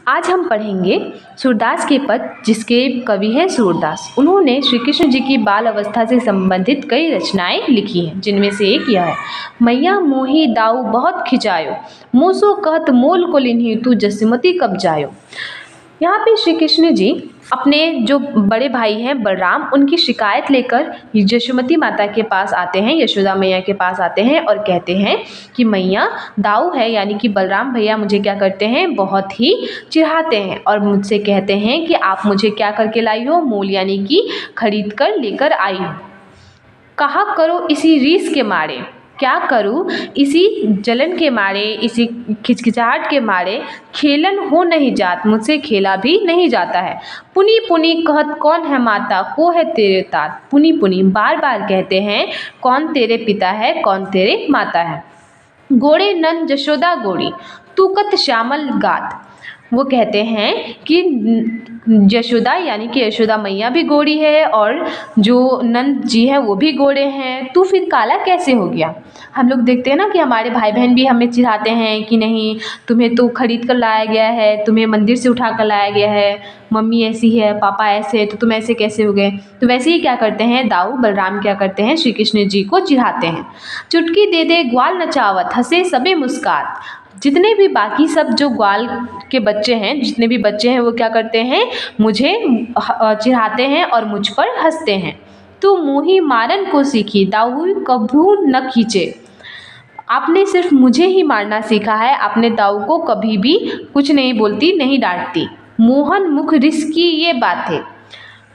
आज हम पढ़ेंगे सूरदास के पद, जिसके कवि हैं सूरदास। उन्होंने श्री कृष्ण जी की बाल अवस्था से संबंधित कई रचनाएं लिखी हैं, जिनमें से एक यह है। मैया मोही दाऊ बहुत खिंचायो, मूसो कहत मोल को लिन्ही तू जसुमती कब जायो। यहाँ पे श्री कृष्ण जी अपने जो बड़े भाई हैं बलराम, उनकी शिकायत लेकर जसुमती माता के पास आते हैं, यशोदा मैया के पास आते हैं और कहते हैं कि मैया दाऊ है यानी कि बलराम भैया मुझे क्या करते हैं, बहुत ही चिढ़ाते हैं और मुझसे कहते हैं कि आप मुझे क्या करके लाई हो, मोल यानी कि खरीद कर लेकर आई हो। कहा करो इसी रीस के मारे, क्या करूँ इसी जलन के मारे, इसी खिचखिचाहट के मारे, खेलन हो नहीं जात, मुझसे खेला भी नहीं जाता है। पुनी पुनी कहत कौन है माता, को है तेरे तात। पुनी पुनी बार बार कहते हैं कौन तेरे पिता है, कौन तेरे माता है। गोड़े नन जशोदा गोड़ी, तू कत श्यामल गात। वो कहते हैं कि यशोदा यानी कि यशोदा मैया भी गोरी है और जो नंद जी हैं वो भी गोरे हैं, तू फिर काला कैसे हो गया। हम लोग देखते हैं ना कि हमारे भाई बहन भी हमें चिढ़ाते हैं कि नहीं तुम्हें तो खरीद कर लाया गया है, तुम्हें मंदिर से उठा कर लाया गया है, मम्मी ऐसी है, पापा ऐसे है, तो तुम ऐसे कैसे हो गए। तो वैसे ही क्या करते हैं दाऊ बलराम क्या करते हैं, श्री कृष्ण जी को चिढ़ाते हैं। चुटकी दे दे ग्वाल नचावत, हंसे सबे मुस्कात। जितने भी बाकी सब जो ग्वाल के बच्चे हैं, जितने भी बच्चे हैं वो क्या करते हैं, मुझे चिढ़ाते हैं और मुझ पर हंसते हैं। तू मुँही मारन को सीखी, दाऊ कभू न खींचे। आपने सिर्फ मुझे ही मारना सीखा है, आपने दाऊ को कभी भी कुछ नहीं बोलती, नहीं डांटती। मोहन मुख रिस की ये बातें।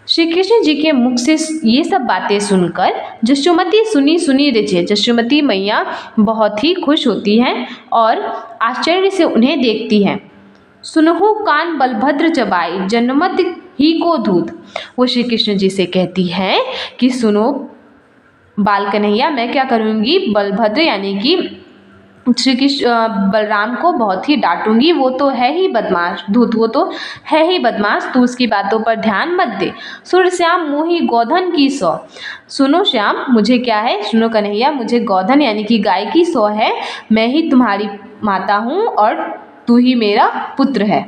श्री कृष्ण जी के मुख से ये सब बातें सुनकर जसुमती सुनी सुनी रिझे। जसुमती मैया बहुत ही खुश होती हैं और आश्चर्य से उन्हें देखती हैं। सुनहु कान बलभद्र चबाई, जन्मत ही को धूत। वो श्री कृष्ण जी से कहती हैं कि सुनो बाल कन्हैया, मैं क्या करूँगी, बलभद्र यानी कि श्री कृष्ण बलराम को बहुत ही डांटूंगी, वो तो है ही बदमाश धूत, वो तो है ही बदमाश, तू उसकी बातों पर ध्यान मत दे। सुर श्याम मुही गोधन की सौ। सुनो श्याम, मुझे क्या है, सुनो कन्हैया, मुझे गोधन यानी कि गाय की सौ है, मैं ही तुम्हारी माता हूँ और तू ही मेरा पुत्र है।